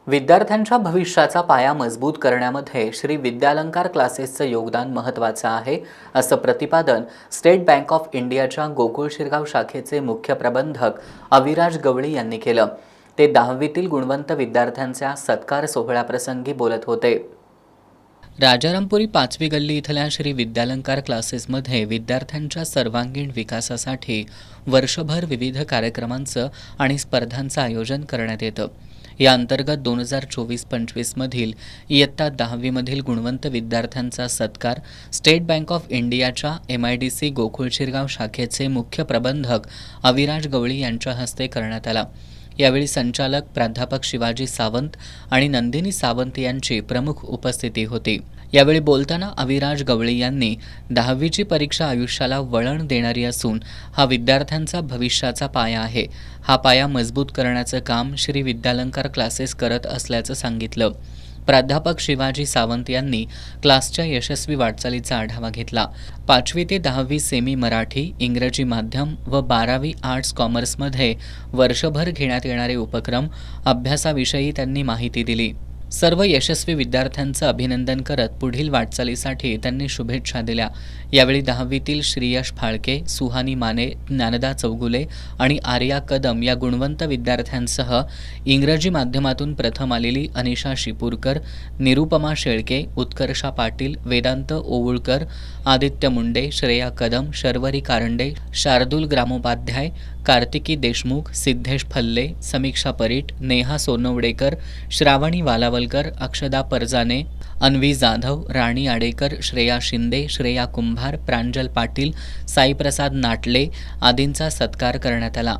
विद्यार्थ्यांच्या भविष्याचा पाया मजबूत करण्यामध्ये श्री विद्यालंकार क्लासेसचं योगदान महत्त्वाचं आहे, असं प्रतिपादन स्टेट बँक ऑफ इंडियाच्या गोकुळ शिरगाव शाखेचे मुख्य प्रबंधक अविराज गवळी यांनी केलं. ते 10वीतील गुणवंत विद्यार्थ्यांच्या सत्कार सोहळ्याप्रसंगी बोलत होते. राजारामपुरी 5वी गल्ली इथल्या श्री विद्यालंकार क्लासेसमध्ये विद्यार्थ्यांच्या सर्वांगीण विकासासाठी वर्षभर विविध कार्यक्रमांचं आणि स्पर्धांचं आयोजन करण्यात येतं. या अंतर्गत 2024-25 मधील इयत्ता 10वीमधील गुणवंत विद्यार्थ्यांचा सत्कार स्टेट बँक ऑफ इंडियाच्या MIDC गोकुळ शिरगाव शाखेचे मुख्य प्रबंधक अविराज गवळी यांच्या हस्ते करण्यात आला. यावेळी संचालक प्राध्यापक शिवाजी सावंत आणि नंदिनी सावंत यांची प्रमुख उपस्थिती होती. यावेळी बोलताना अविराज गवळी यांनी 10वीची परीक्षा आयुष्याला वळण देणारी असून हा विद्यार्थ्यांचा भविष्याचा पाया आहे. हा पाया मजबूत करण्याचं काम श्री विद्यालंकार क्लासेस करत असल्याचं सांगितलं. प्राध्यापक शिवाजी सावंत यांनी क्लासच्या यशस्वी वाटचालीचा आढावा घेतला. 5वी ते 10वी सेमी मराठी, इंग्रजी माध्यम व 12वी आर्ट्स कॉमर्समध्ये वर्षभर घेण्यात येणारे उपक्रम, अभ्यासाविषयी त्यांनी माहिती दिली. सर्व यशस्वी विद्यार्थ्यांचं अभिनंदन करत पुढील वाटचालीसाठी त्यांनी शुभेच्छा दिल्या. यावेळी 10वीतील श्रीयश फाळके, सुहानी माने, ज्ञानदा चौगुले आणि आर्या कदम या गुणवंत विद्यार्थ्यांसह इंग्रजी माध्यमातून प्रथम आलेली अनिशा शिपूरकर, निरुपमा शेळके, उत्कर्षा पाटील, वेदांत ओवुळकर, आदित्य मुंडे, श्रेया कदम, शर्वरी कारंडे, शार्दूल ग्रामोपाध्याय, कार्तिकी देशमुख, सिद्धेश फल्ले, समीक्षा परीट, नेहा सोनवडेकर, श्रावणी वालावलकर, अक्षदा परजाने, अन्वी जाधव, राणी आडेकर, श्रेया शिंदे, श्रेया कुंभार, प्रांजल पाटील, साईप्रसाद नाटले आदींचा सत्कार करण्यात आला.